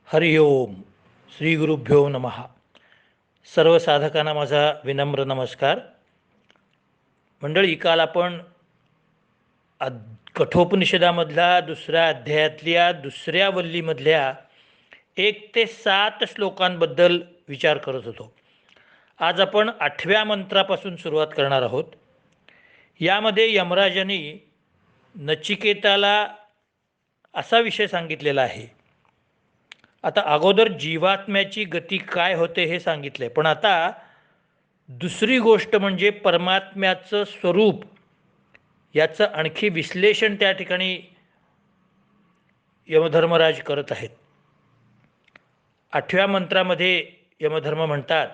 हरि ओम. श्री गुरुभ्यो नमः. सर्व साधकांना माझा विनम्र नमस्कार. मंडळी, काल आपण कठोपनिषदामधल्या दुसऱ्या अध्यायातल्या दुसऱ्या वल्लीमधल्या 1 ते 7 श्लोकांबद्दल विचार करत होतो. आज आपण 8व्या मंत्रापासून सुरुवात करणार आहोत. यामध्ये यमराजांनी नचिकेताला असा विषय सांगितलेला आहे. आता अगोदर जीवात्म्याची गती काय होते हे सांगितले, पण आता दुसरी गोष्ट म्हणजे परमात्म्याचं स्वरूप, याचं आणखी विश्लेषण त्या ठिकाणी यमधर्मराज करत आहेत. 8व्या मंत्रामध्ये यमधर्म म्हणतात,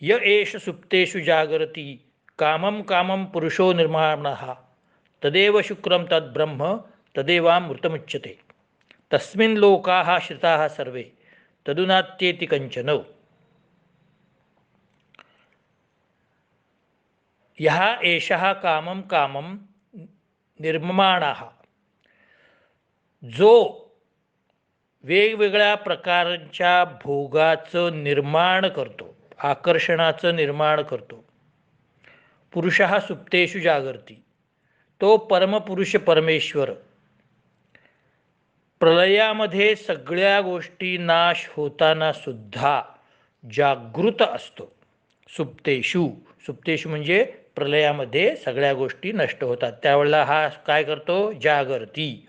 य एष सुप्तेषु जागरती कामम कामम पुरुषो निर्माणः तदेव शुक्रम तद्ब्रह्म तदेवामृतमुच्यते तस्मिन् लोकाः श्रिताः सर्वे तदुनात्येति कंचन. यः एषः कामम कामम निर्माणः, जो वेगवेगळ्या प्रकारच्या भोगाचं निर्माण करतो, आकर्षणाचं निर्माण करतो. पुरुषः सुप्तेषु जागर्ति, तो परमपुरुष परमेश्वर प्रलयामध्ये सगळ्या गोष्टी नाश होताना सुद्धा जागृत असतो. सुप्तेषु, सुप्तेषु म्हणजे प्रलयामध्ये सगळ्या गोष्टी नष्ट होतात, त्यावेळेला हा काय करतो? जागर्ती.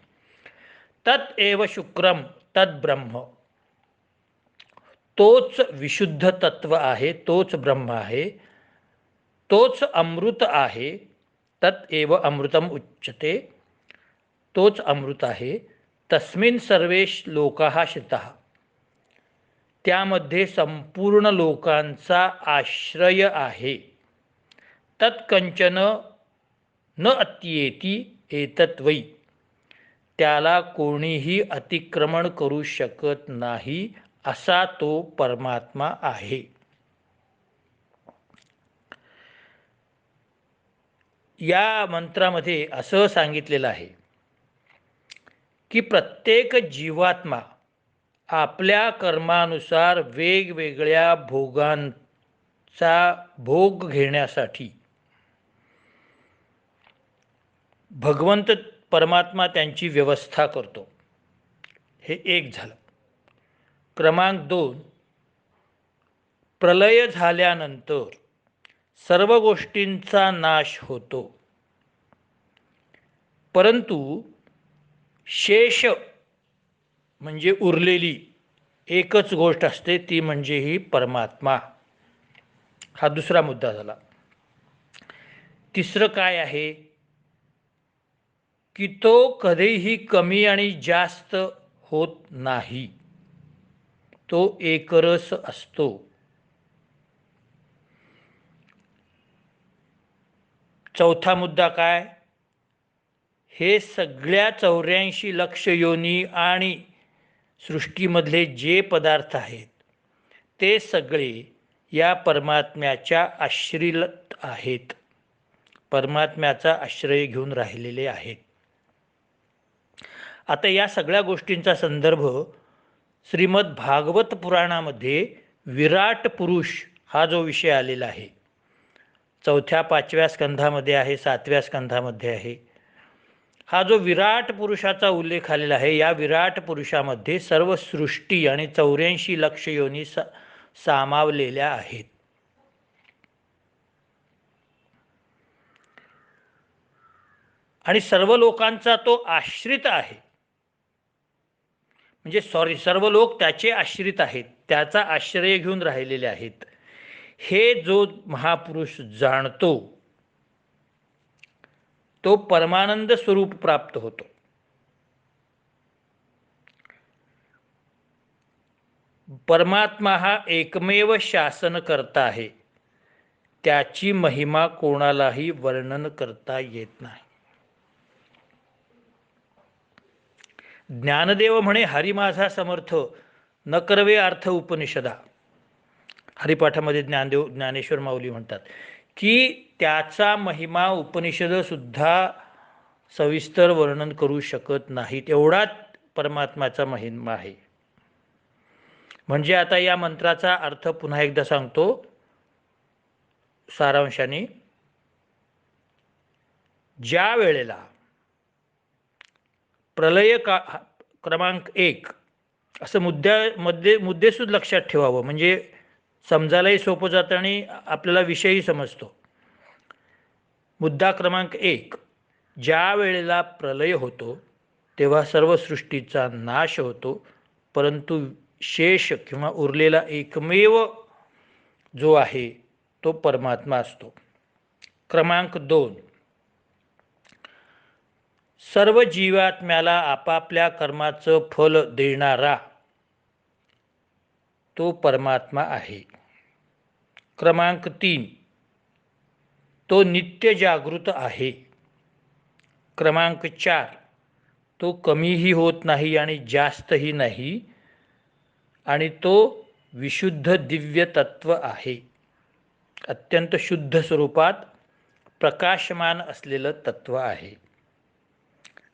तत् एव शुक्रम तद्ब्रह्म, तोच विशुद्ध तत्व आहे, तोच ब्रह्म आहे, तोच अमृत आहे. तत् एव अमृतम उच्यते, तोच अमृत आहे. तस्मिन् सर्वे लोकाः श्रिताः, त्यामध्ये संपूर्ण लोकांचा आश्रय आहे. तत्कंचन न अत्येति एतत् वै, त्याला कोणीही अतिक्रमण करू शकत नाही, असा तो परमात्मा आहे. या मंत्रामध्ये असं सांगितलेलं आहे की प्रत्येक जीवात्मा आपल्या कर्मानुसार वेगवेगळ्या भोगांचा भोग घेण्यासाठी भगवंत परमात्मा त्यांची व्यवस्था करतो. हे एक झालं. क्रमांक 2, प्रलय झाल्यानंतर सर्व गोष्टींचा नाश होतो, परंतु शेष म्हणजे उरलेली एकच गोष्ट असते, ती म्हणजे ही परमात्मा. हा दुसरा मुद्दा झाला. तिसरं काय आहे की तो कधीही कमी आणि जास्त होत नाही, तो एकरस असतो. चौथा मुद्दा काय? हे सगळ्या 84 लक्ष योनी आणि सृष्टीमधले जे पदार्थ आहेत ते सगळे या परमात्म्याच्या आश्रित आहेत, परमात्म्याचा आश्रय घेऊन राहिलेले आहेत. आता या सगळ्या गोष्टींचा संदर्भ श्रीमद भागवत पुराणामध्ये विराट पुरुष हा जो विषय आलेला आहे, 4थ्या 5व्या स्कंधामध्ये आहे, 7व्या स्कंधामध्ये आहे. हा जो विराट पुरुषाचा उल्लेख आलेला आहे, या विराट पुरुषामध्ये सर्व सृष्टी आणि 84 लक्ष योनी सामावलेल्या आहेत. आणि सर्व लोकांचा तो आश्रित आहे, म्हणजे सर्व लोक त्याचे आश्रित आहेत, त्याचा आश्रय घेऊन राहिलेले आहेत. हे जो महापुरुष जाणतो तो परमानंद स्वरूप प्राप्त होतो. परमात्मा हा एकमेव शासन करता आहे, त्याची महिमा कोणालाही वर्णन करता येत नाही. ज्ञानदेव म्हणे, हरी माझा समर्थ न करवे अर्थ उपनिषदा. हरिपाठामध्ये ज्ञानेश्वर माऊली म्हणतात की त्याचा महिमा उपनिषद सुद्धा सविस्तर वर्णन करू शकत नाहीत, एवढाच परमात्म्याचा महिमा आहे. म्हणजे आता या मंत्राचा अर्थ पुन्हा एकदा सांगतो सारांशाने. ज्या वेळेला प्रलय क्रमांक 1 असं मुद्देसूद लक्षात ठेवावं, म्हणजे समजायलाही सोपं जातं आणि आपल्याला विषयही समजतो. मुद्दा क्रमांक 1, ज्या वेळेला प्रलय होतो तेव्हा सर्व सृष्टीचा नाश होतो, परंतु शेष किंवा उरलेला एकमेव जो आहे तो परमात्मा असतो. क्रमांक 2, सर्व जीवात्म्याला आपापल्या कर्माचं फल देणारा तो परमात्मा आहे. क्रमांक 3, तो नित्य जागृत आहे. क्रमांक 4, तो कमीही होत नाही आणि जास्तही नाही आणि तो विशुद्ध दिव्य तत्व आहे. अत्यंत शुद्ध स्वरूपात प्रकाशमान असलेलं तत्व आहे.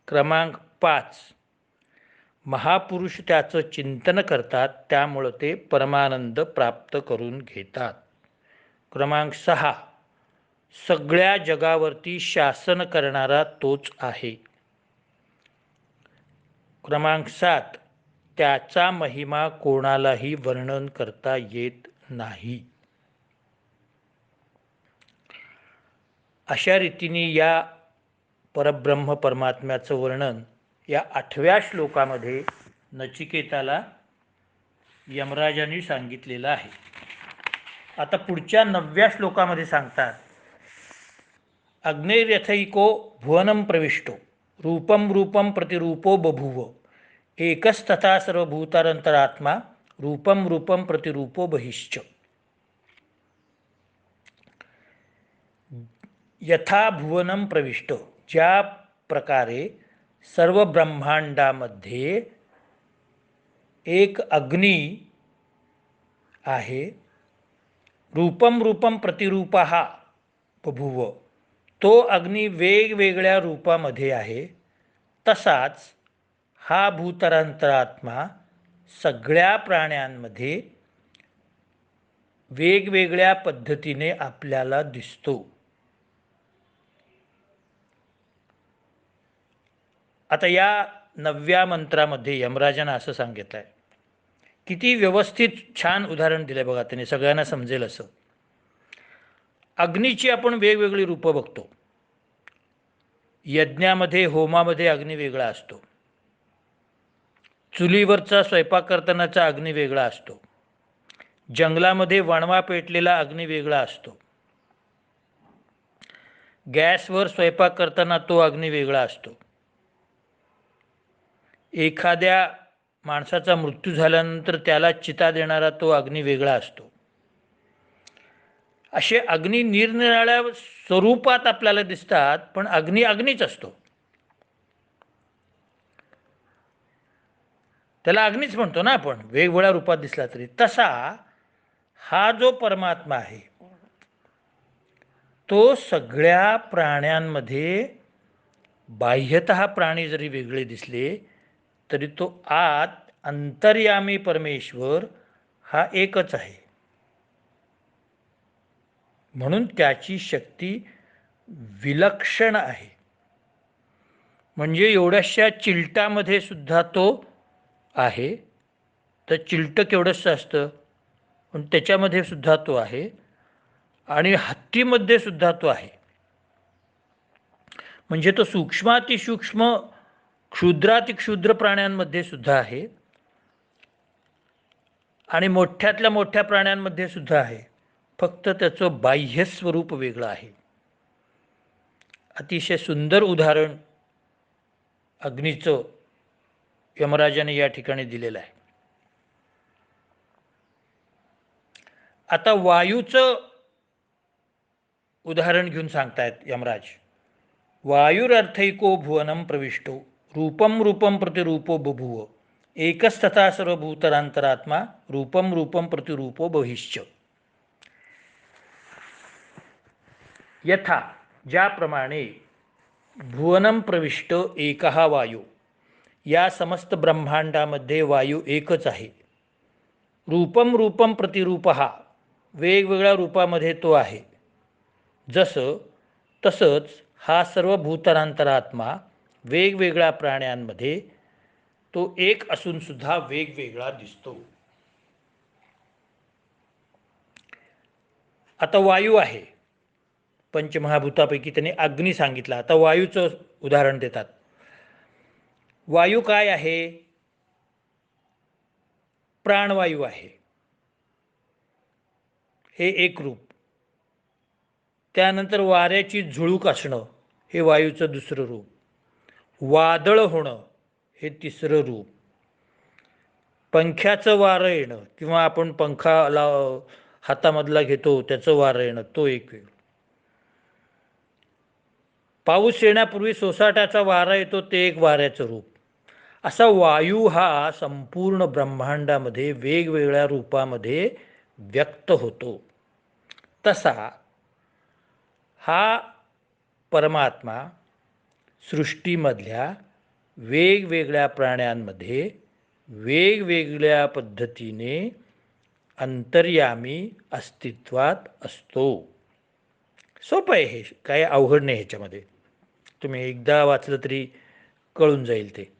क्रमांक 5, महापुरुष त्याचं चिंतन करतात, त्यामुळं ते परमानंद प्राप्त करून घेतात. क्रमांक 6, सगळ्या जगावरती शासन करणारा तोच आहे. क्रमांक 7, त्याचा महिमा कोणालाही वर्णन करता येत नाही. अशा रीतीने या परब्रह्म परमात्म्याचं वर्णन या 8व्या श्लोकामध्ये नचिकेताला यमराजांनी सांगितलेलं आहे. आता पुढच्या 9व्या श्लोकामध्ये सांगतात, अग्निर्यथैको भुवनं प्रविष्टो रूपं रूपं प्रतिरूपो बभूव एकस्तथा सर्वभूतारंतरात्मा रूपं रूपं प्रतिरूपो बहिश्च. यथा भुवनं प्रविष्ट, ज्या प्रकारे सर्व ब्रह्मांडामध्ये एक अग्नी आहे, रूपम रूपम प्रतिरूपहा बभूव, तो अग्नी वेगवेगळ्या रूपामध्ये आहे, तसाच हा भूतरांतरात्मा सगळ्या प्राण्यांमध्ये वेगवेगळ्या पद्धतीने आपल्याला दिसतो. आता या 9व्या मंत्रामध्ये यमराजांना असं सांगितलं आहे, किती व्यवस्थित छान उदाहरण दिलं बघा त्याने, सगळ्यांना समजेल असं. अग्नीची आपण वेगवेगळी रूपं बघतो. यज्ञामध्ये होमामध्ये अग्नी वेगळा असतो, चुलीवरचा स्वयंपाक करतानाचा अग्नी वेगळा असतो, जंगलामध्ये वणवा पेटलेला अग्नी वेगळा असतो, गॅसवर स्वयंपाक करताना तो अग्नी वेगळा असतो, एखाद्या माणसाचा मृत्यू झाल्यानंतर त्याला चिता देणारा तो अग्नी वेगळा असतो. असे अग्नी निरनिराळ्या स्वरूपात आपल्याला दिसतात, पण अग्नी अग्नीच असतो. त्याला अग्नीच म्हणतो ना आपण, वेगवेगळ्या रूपात दिसला तरी. तसा हा जो परमात्मा आहे तो सगळ्या प्राण्यांमध्ये, बाह्यतः प्राणी जरी वेगळे दिसले तरी तो आत अंतर्यामी परमेश्वर हा एकच आहे. म्हणून त्याची शक्ती विलक्षण आहे. म्हणजे एवढ्याशा चिलटामध्ये सुद्धा तो आहे, तर चिलटं केवढंसं असतं, पण त्याच्यामध्ये सुद्धा तो आहे, आणि हत्तीमध्ये सुद्धा तो आहे. म्हणजे तो सूक्ष्मातिसूक्ष्म क्षुद्रातिक्षुद्र प्राण्यांमध्ये सुद्धा आहे आणि मोठ्यातल्या मोठ्या प्राण्यांमध्ये सुद्धा आहे. फक्त त्याचं बाह्य स्वरूप वेगळं आहे. अतिशय सुंदर उदाहरण अग्नीचं यमराजाने या ठिकाणी दिलेलं आहे. आता वायूचं उदाहरण घेऊन सांगतायत यमराज. वायुरर्थैको भुवनं प्रविष्टो रूपं रूपं प्रतिरूपो बभूव एकस्तथा सर्वभूतरांतरात्मा रूपं रूपं प्रतिरूपो बहिश्च. यथा, ज्याप्रमाणे भुवनं प्रविष्ट एकहा वायू, या समस्त ब्रह्मांडामध्ये वायू एकच आहे. रूपम रूपम प्रतिरूपहा, वेगवेगळ्या रूपामध्ये तो आहे. जसं तसंच हा सर्व भूतांतरात्मा वेगवेगळ्या प्राण्यांमध्ये तो एक असून सुद्धा वेगवेगळा दिसतो. आता वायू आहे, पंचमहाभूतापैकी त्यांनी अग्नी सांगितला. आता वायूचं उदाहरण देतात. वायू काय आहे? प्राणवायू आहे, हे एक रूप. त्यानंतर वाऱ्याची झुळूक असणं हे वायूचं दुसरं रूप. वादळ होणं हे तिसरं रूप. पंख्याचं वारं येणं किंवा आपण पंखा हातामधला घेतो त्याचं वारं येणं तो एक वेळ. पाऊस येण्यापूर्वी सोसाट्याचा वारा येतो ते एक वाऱ्याचं रूप. असा वायू हा संपूर्ण ब्रह्मांडामध्ये वेगवेगळ्या रूपामध्ये व्यक्त होतो. तसा हा परमात्मा सृष्टीमधल्या वेगवेगळ्या प्राण्यांमध्ये वेगवेगळ्या पद्धतीने अंतर्यामी अस्तित्वात असतो. सोपं आहे हे, काय अवघड नाही ह्याच्यामध्ये. तुम्ही एकदा वाचलं तरी कळून जाईल ते.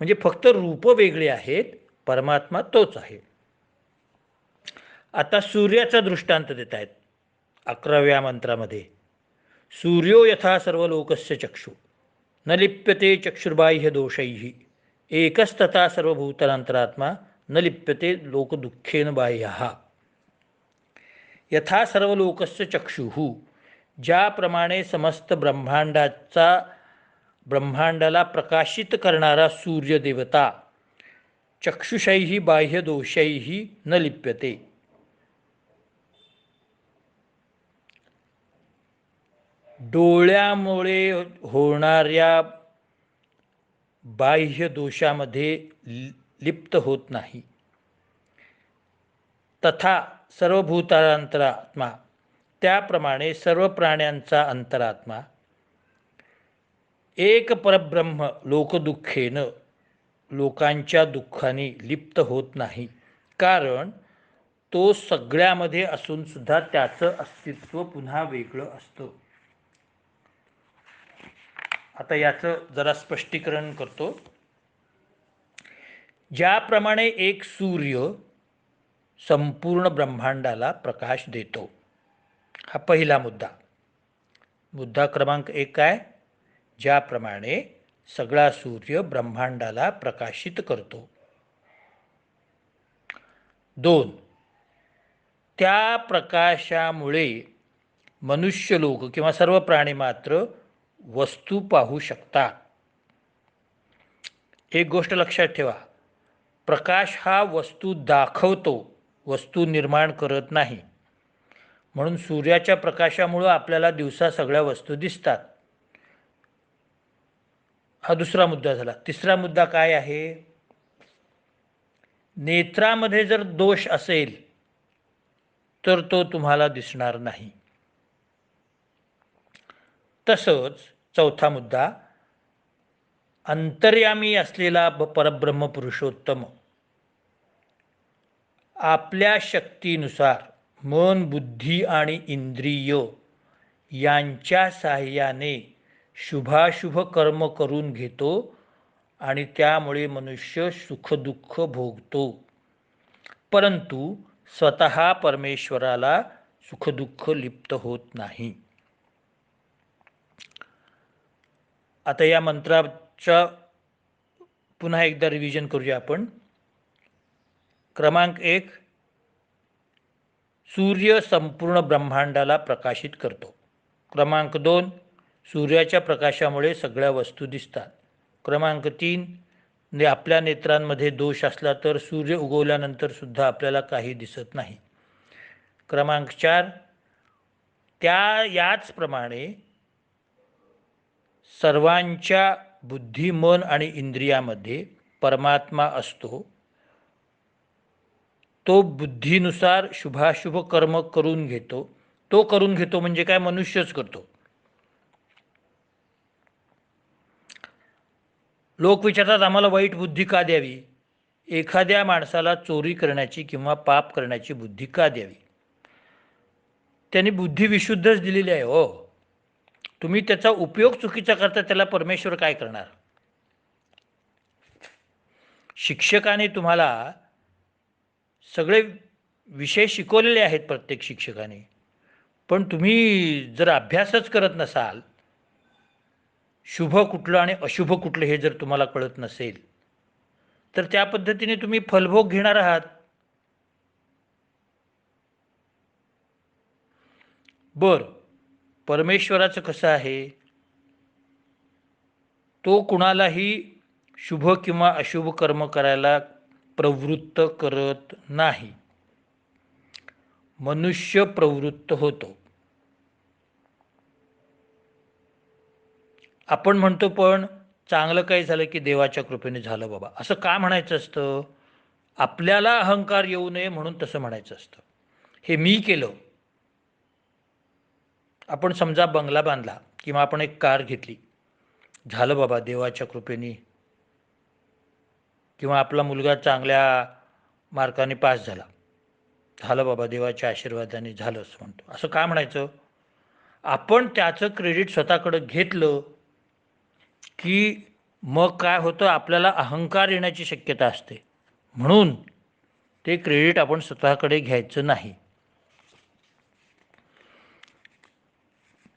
म्हणजे फक्त रूप वेगळी आहेत, परमात्मा तोच आहे. आता सूर्याचा दृष्टांत देत आहेत 11व्या मंत्रामध्ये. सूर्यो यथा सर्वलोकस्य चक्षु न लिप्यते चक्षुर्बाह्य दोषैः एकस्तथा सर्वभूतांतरात्मा न लिप्यते लोकदुःखेन बाह्यः. यथा सर्वलोकस्य चक्षुः, ज्याप्रमाणे समस्त ब्रह्मांडाला प्रकाशित करणारा सूर्यदेवता चक्षुषैः बाह्यदोषैः न लिप्यते. डोळ्यामुळे होणाऱ्या बाह्य दोषामध्ये लिप्त होत नाही. तथा सर्वभूतांतरात्मा, त्याप्रमाणे सर्व प्राण्यांचा अंतरात्मा एक परब्रह्म लोकदुःखेनं, लोकांच्या दुःखाने लिप्त होत नाही. कारण तो सगळ्यामध्ये असून सुद्धा त्याचं अस्तित्व पुन्हा वेगळं असतं. आता याचं जरा स्पष्टीकरण करतो. ज्याप्रमाणे एक सूर्य संपूर्ण ब्रह्मांडाला प्रकाश देतो, हा पहिला मुद्दा. मुद्दा क्रमांक 1 काय? ज्याप्रमाणे सगळा सूर्य ब्रह्मांडाला प्रकाशित करतो. 2, त्या प्रकाशामुळे मनुष्य लोक किंवा सर्व प्राणी मात्र वस्तू पाहू शकतात. एक गोष्ट लक्षात ठेवा, प्रकाश हा वस्तू दाखवतो, वस्तू निर्माण करत नाही. म्हणून सूर्याच्या प्रकाशामुळे आपल्याला दिवसा सगळ्या वस्तू दिसतात. हा दुसरा मुद्दा झाला. तिसरा मुद्दा काय आहे? नेत्रामध्ये जर दोष असेल तर तो तुम्हाला दिसणार नाही. तसंच चौथा मुद्दा, अंतर्यामी असलेला परब्रह्म पुरुषोत्तम आपल्या शक्तीनुसार मन, बुद्धी आणि इंद्रिय यांच्या साहाय्याने शुभाशुभ कर्म करून घेतो आणि त्यामुळे मनुष्य सुखदुःख भोगतो. परंतु स्वतः परमेश्वराला सुखदुःख लिप्त होत नाही. आता या मंत्राचा पुन्हा एकदा रिव्हिजन करूया आपण. क्रमांक 1, सूर्य संपूर्ण ब्रह्मांडाला प्रकाशित करतो. क्रमांक 2, सूर्याच्या प्रकाशामुळे सगळ्या वस्तू दिसतात. क्रमांक 3, आपल्या नेत्रांमध्ये दोष असला तर सूर्य उगवल्यानंतर सुद्धा आपल्याला काही दिसत नाही. क्रमांक 4, याचप्रमाणे सर्वांच्या बुद्धी, मन आणि इंद्रियामध्ये परमात्मा असतो. तो बुद्धीनुसार शुभाशुभ कर्म करून घेतो. तो करून घेतो म्हणजे काय? मनुष्यच करतो. लोक विचारतात आम्हाला वाईट बुद्धी का द्यावी? एखाद्या माणसाला चोरी करण्याची किंवा पाप करण्याची बुद्धी का द्यावी? त्यांनी बुद्धी विशुद्धच दिलेली आहे हो. तुम्ही त्याचा उपयोग चुकीचा करता, त्याला परमेश्वर काय करणार? शिक्षकाने तुम्हाला सगळे विषय शिकवलेले आहेत, प्रत्येक शिक्षकाने. पण तुम्ही जर अभ्यासच करत नसाल, शुभ कुठलं आणि अशुभ कुठलं हे जर तुम्हाला कळत नसेल, तर त्या पद्धतीने तुम्ही फलभोग घेणार आहात. बर, परमेश्वराचं कसं आहे? तो कुणालाही शुभ किंवा अशुभ कर्म करायला प्रवृत्त करत नाही. मनुष्य प्रवृत्त होतो. आपण म्हणतो पण चांगलं काही झालं की देवाच्या कृपेने झालं बाबा, असं का म्हणायचं असतं? आपल्याला अहंकार येऊ नये म्हणून तसं म्हणायचं असतं. हे मी केलं. आपण समजा बंगला बांधला किंवा आपण एक कार घेतली, झालं बाबा देवाच्या कृपेने, किंवा आपला मुलगा चांगल्या मार्काने पास झाला, झालं बाबा देवाच्या आशीर्वादाने झालं असं म्हणतो. असं का म्हणायचं? आपण त्याचं क्रेडिट स्वतःकडे घेतलं की मग काय होतं, आपल्याला अहंकार येण्याची शक्यता असते. म्हणून ते क्रेडिट आपण स्वतःकडे घ्यायचं नाही.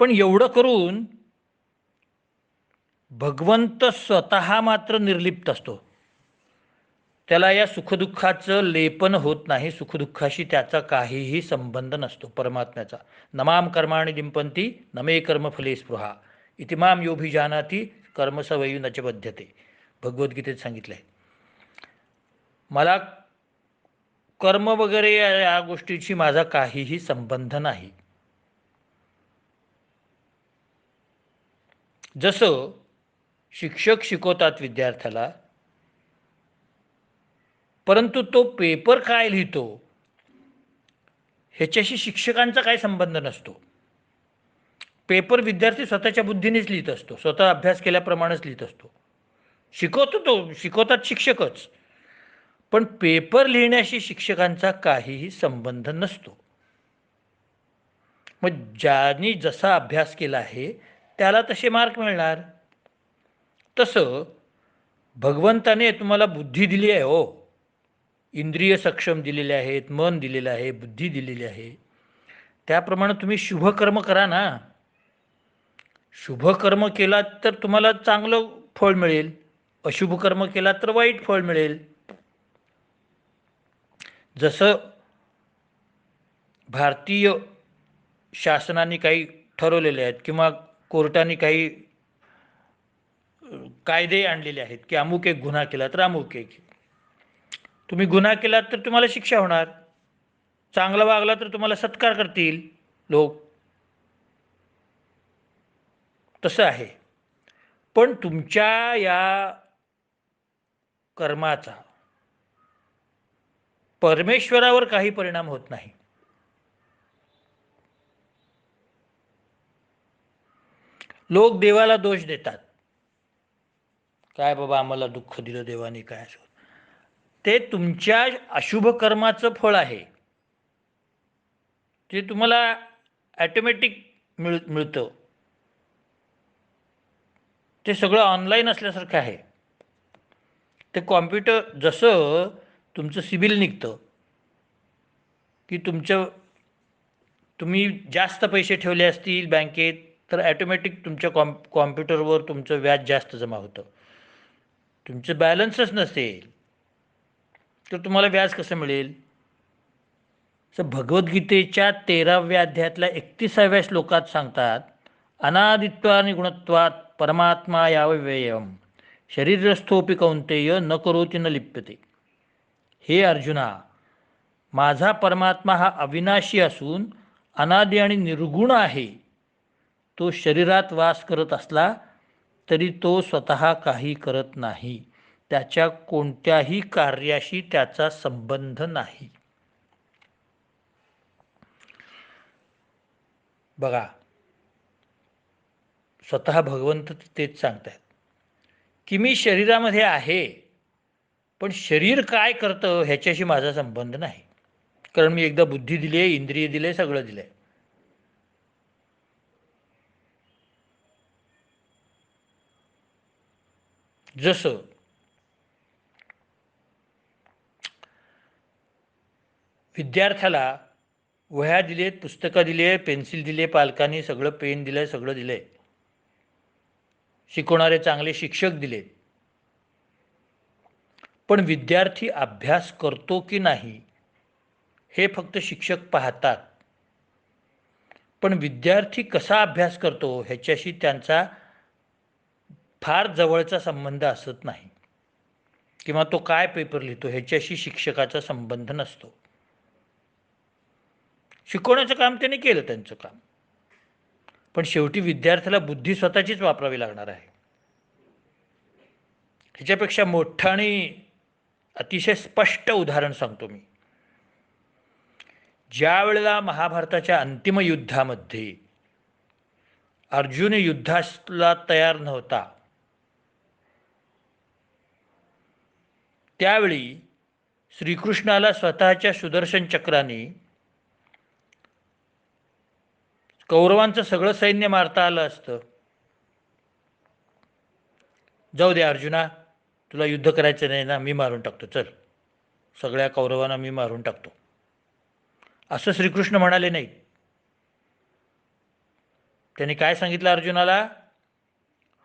पण एवढं करून भगवंत स्वतः मात्र निर्लिप्त असतो. त्याला या सुखदुःखाचं लेपन होत नाही, सुखदुःखाशी त्याचा काहीही संबंध नसतो परमात्म्याचा. नमाम कर्माणि लिंपंती नमे कर्मफले स्पृहा इति माम योभिजानाति कर्मसवयू न च बध्यते. भगवद्गीतेत सांगितलंय. मला कर्म वगैरे या गोष्टीची माझा काहीही संबंध नाही. जसं शिक्षक शिकवतात विद्यार्थ्याला, परंतु तो पेपर काय लिहितो ह्याच्याशी शिक्षकांचा काय संबंध नसतो. पेपर विद्यार्थी स्वतःच्या बुद्धीनेच लिहित असतो, स्वतः अभ्यास केल्याप्रमाणेच लिहित असतो. शिकवतो तो, शिकवतात शिक्षकच, पण पेपर लिहिण्याशी शिक्षकांचा काहीही संबंध नसतो. मग ज्यांनी जसा अभ्यास केला आहे त्याला तसे मार्क मिळणार. तसं भगवंताने तुम्हाला बुद्धी दिली आहे हो, इंद्रिय सक्षम दिलेले आहेत, मन दिलेलं आहे, बुद्धी दिलेली आहे. त्याप्रमाणे तुम्ही शुभ कर्म करा ना. शुभ कर्म केला तर तुम्हाला चांगलं फळ मिळेल, अशुभ कर्म केला तर वाईट फळ मिळेल. जसं भारतीय शासनाने काही ठरवलेले आहेत किंवा कोर्टाने काही कायदे आणलेले आहेत की अमुक एक गुन्हा केला तर अमुक एक, तुम्ही गुन्हा केला तर तुम्हाला शिक्षा होणार, चांगला वागला तर तुम्हाला सत्कार करतील लोक. तसं आहे. पण तुमच्या या कर्माचा परमेश्वरावर काही परिणाम होत नाही. लोक देवाला दोष देतात, काय बाबा आम्हाला दुःख दिलं देवाने, काय असो. ते तुमच्या अशुभ कर्माचं फळ आहे, ते तुम्हाला ॲटोमॅटिक मिळतं. ते सगळं ऑनलाईन असल्यासारखं आहे. ते कॉम्प्युटर, जसं तुमचं सिबिल निघतं की तुम्ही जास्त पैसे ठेवले असतील बँकेत तर ॲटोमॅटिक तुमच्या कॉम्प्युटरवर तुमचं व्याज जास्त जमा होतं. तुमचं बॅलन्सच नसेल तर तुम्हाला व्याज कसं मिळेल? तर भगवद्गीतेच्या 13व्या अध्यायातल्या 31व्या श्लोकात सांगतात, अनादित्वा गुणत्वात् परमात्मा यावव्ययम शरीरस्थोपि कौंतेय न करोति न लिप्यते. हे अर्जुना, माझा परमात्मा हा अविनाशी असून अनादि आणि निर्गुण आहे. तो शरीरात वास करत असला तरी तो स्वतः काही करत नाही, त्याच्या कोणत्याही कार्याशी त्याचा संबंध नाही. बघा, स्वतः भगवंत तेच सांगतात की मी शरीरामध्ये आहे, पण शरीर काय करतं ह्याच्याशी माझा संबंध नाही, कारण मी एकदा बुद्धी दिली आहे, इंद्रिय दिले, सगळं दिलंय. जसं विद्यार्थ्याला वह्या दिलेत, पुस्तकं दिली आहे, पेन्सिल दिली आहे, पालकांनी सगळं पेन दिलंय, सगळं दिलंय, शिकवणारे चांगले शिक्षक दिलेत, पण विद्यार्थी अभ्यास करतो की नाही हे फक्त शिक्षक पाहतात. पण विद्यार्थी कसा अभ्यास करतो ह्याच्याशी त्यांचा फार जवळचा संबंध असत नाही, किंवा तो काय पेपर लिहितो ह्याच्याशी शिक्षकाचा संबंध नसतो. शिकवण्याचं काम त्यांनी केलं, त्यांचं काम, पण शेवटी विद्यार्थ्याला बुद्धी स्वतःचीच वापरावी लागणार आहे. ह्याच्यापेक्षा मोठं आणि अतिशय स्पष्ट उदाहरण सांगतो मी. ज्या वेळेला महाभारताच्या अंतिम युद्धामध्ये अर्जुन युद्धाला तयार नव्हता, त्यावेळी श्रीकृष्णाला स्वतःच्या सुदर्शन चक्राने कौरवांचं सगळं सैन्य मारता आलं असतं. जाऊ दे अर्जुना, तुला युद्ध करायचं नाही ना, मी मारून टाकतो, चल, सगळ्या कौरवांना मी मारून टाकतो, असं श्रीकृष्ण म्हणाले नाही. त्यांनी काय सांगितलं अर्जुनाला?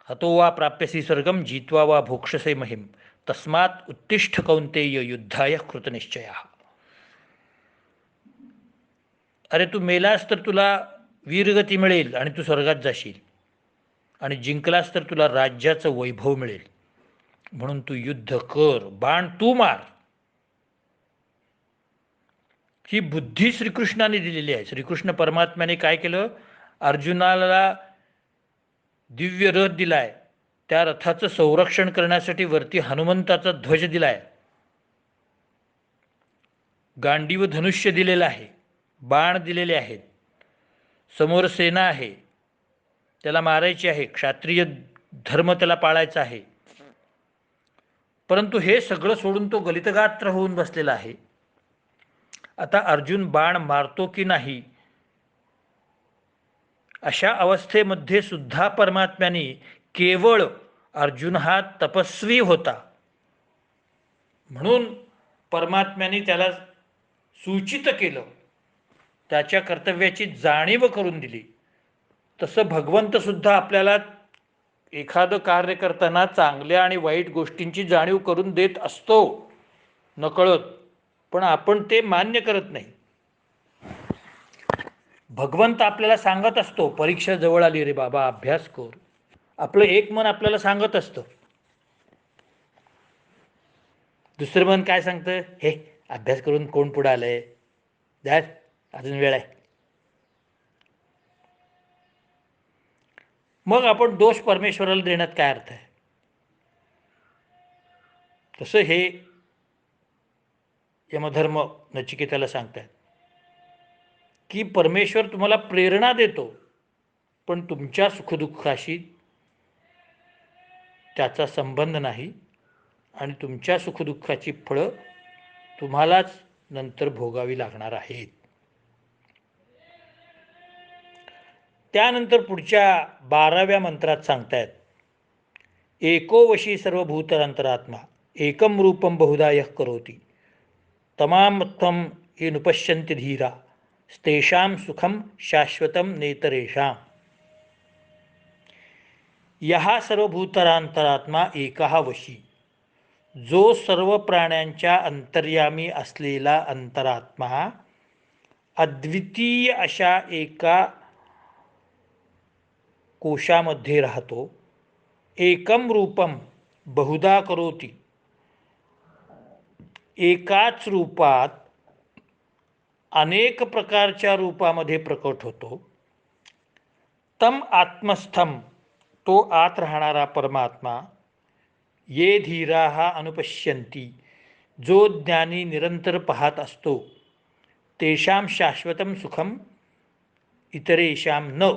हतो वा प्राप्यसी स्वर्गम जित्वा वा भोक्षसे महिम तस्मात उत्तिष्ठ कौंतेय युद्धाय कृतनिश्चयः. अरे तू मेलास तर तुला वीरगती मिळेल आणि तू स्वर्गात जाशील, आणि जिंकलास तर तुला राज्याचं वैभव मिळेल, म्हणून तू युद्ध कर, बाण तू मार. ही बुद्धी श्रीकृष्णाने दिलेली आहे. श्रीकृष्ण परमात्म्याने काय केलं? अर्जुनाला दिव्य रथ दिलाय, त्या रथाचं संरक्षण करण्यासाठी वरती हनुमंताचा ध्वज दिलाय, गांडीव धनुष्य दिलेलं आहे, बाण दिलेले आहेत, समोर सेना आहे, त्याला मारायची आहे, क्षत्रिय धर्म त्याला पाळायचा आहे. परंतु हे सगळं सोडून तो गलितगात्र होऊन बसलेला आहे. आता अर्जुन बाण मारतो की नाही, अशा अवस्थेमध्ये सुद्धा परमात्म्याने केवळ अर्जुन हा तपस्वी होता म्हणून परमात्म्याने त्याला सूचित केलं, त्याच्या कर्तव्याची जाणीव करून दिली. तसं भगवंत सुद्धा आपल्याला एखादं कार्य करताना चांगल्या आणि वाईट गोष्टींची जाणीव करून देत असतो नकळत, पण आपण ते मान्य करत नाही. भगवंत आपल्याला सांगत असतो, परीक्षा जवळ आली रे बाबा, अभ्यास कर. आपलं एक मन आपल्याला सांगत असतं, दुसरं मन काय सांगतं? हे अभ्यास करून कोण पुढे आलंय, जा अजून वेळ आहे. मग आपण दोष परमेश्वराला देण्यात काय अर्थ आहे? तसं हे यमधर्म नचिकेताला सांगतात की परमेश्वर तुम्हाला प्रेरणा देतो, पण तुमच्या सुखदुःखाशी त्याचा संबंध नाही, आणि तुमच्या सुखदुःखाची फळं तुम्हालाच नंतर भोगावी लागणार आहेत. त्यानंतर पुढच्या 12व्या मंत्रात सांगतायत, एको वशी सर्वभूतांतरात्मा एकम रूपम बहुधा यः करोति तमामत्वं ये नुपश्यन्ति धीरा तेषां सुखम शाश्वतम नेतरेषां. यहा सर्वभूतांतरात्मा एकहा वशी, जो सर्व प्राण्यांच्या अंतर्यामी असलेला अंतरात्मा अद्वितीय अशा एका कोशामध्ये राहतो. एकम रूपम बहुधा करोति, एकाच रूपात अनेक प्रकारच्या रूपामध्ये प्रकट होतो. तम आत्मस्थम, तो आत राहणारा परमात्मा. ये धीरा हा अनुपश्यंती, जो ज्ञानी निरंतर पाहत असतो. तेषाम शाश्वतम सुखम इतरेषाम न,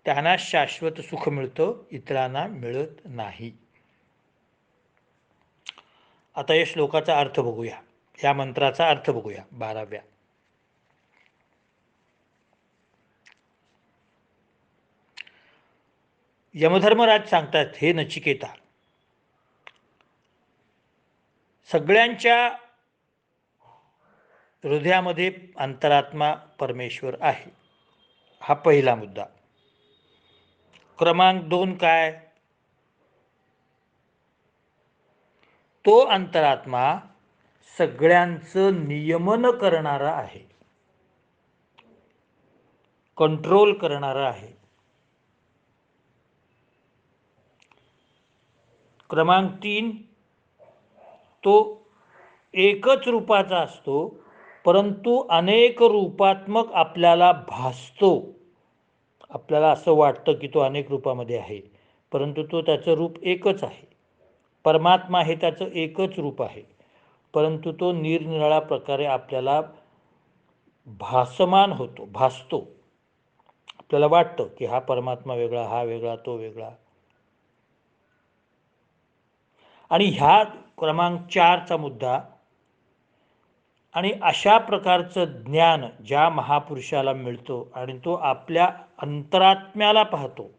त्यांना शाश्वत सुख मिळतं, इतरांना मिळत नाही. आता या श्लोकाचा अर्थ बघूया, या मंत्राचा अर्थ बघूया 12व्या. यमधर्मराज सांगतात, हे नचिकेता, सगळ्यांच्या हृदयामध्ये अंतरात्मा परमेश्वर आहे. हा पहिला मुद्दा. क्रमांक 2 काय? तो अंतरात्मा सगळ्यांचं नियमन करणारा आहे, कंट्रोल करणारा आहे. क्रमांक 3, तो एकच रूपाचा असतो, परंतु अनेक रूपात्मक आपल्याला भासतो. आपल्याला असं वाटतं की तो अनेक रूपामध्ये आहे, परंतु तो त्याचं रूप एकच आहे. परमात्मा हे त्याचं एकच रूप आहे, परंतु तो निरनिराळ्या प्रकारे आपल्याला भासमान होतो, भासतो. आपल्याला वाटतं की हा परमात्मा वेगळा, हा वेगळा, तो वेगळा. आणि ह्या क्रमांक 4चा मुद्दा, आणि अशा प्रकारचं ज्ञान ज्या महापुरुषाला मिळतो आणि तो आपल्या अंतरात्म्याला पाहतो,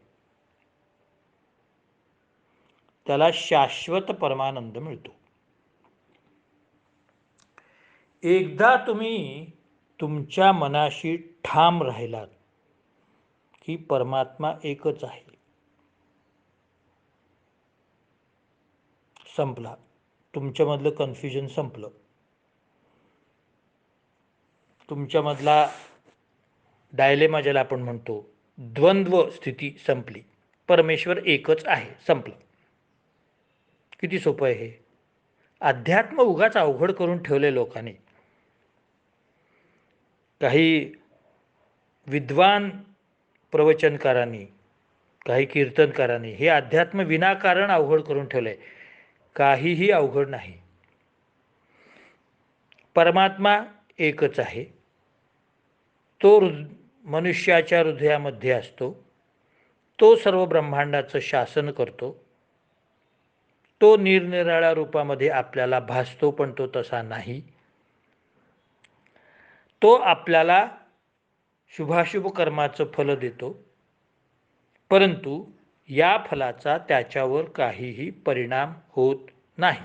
त्याला शाश्वत परमानंद मिळतो. एकदा तुम्ही तुमच्या मनाशी ठाम राहिलात की परमात्मा एकच आहे, संपला. तुमच्यामधलं कन्फ्युजन संपलं, तुमच्यामधला डायलेमा ज्याला आपण म्हणतो, द्वंद्व स्थिती संपली. परमेश्वर एकच आहे, संपलं. किती सोपं आहे हे. अध्यात्म उगाच अवघड करून ठेवले लोकांनी. काही विद्वान प्रवचनकारांनी, काही कीर्तनकारांनी हे अध्यात्म विनाकारण अवघड करून ठेवले. काहीही अवघड नाही. परमात्मा एकच आहे. तो मनुष्याच्या हृदयामध्ये असतो. तो सर्व ब्रह्मांडाचं शासन करतो. तो निरनिराळ्या रूपामध्ये आपल्याला भासतो, पण तो तसा नाही. तो आपल्याला शुभाशुभ कर्माचं फल देतो, परंतु या फलाचा त्याच्यावर काहीही परिणाम होत नाही.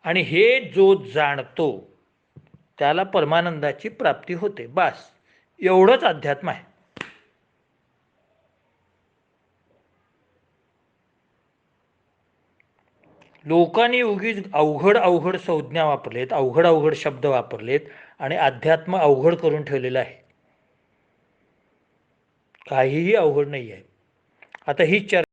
आणि हे जो जाणतो त्याला परमानंदाची प्राप्ती होते. बस एवढंच अध्यात्म आहे. लोकांनी उगीच अवघड अवघड संज्ञा वापरलेत, अवघड अवघड शब्द वापरलेत आणि अध्यात्म अवघड करून ठेवलेलं आहे. काहीही अवघड नाही आहे. आता ही चर्चा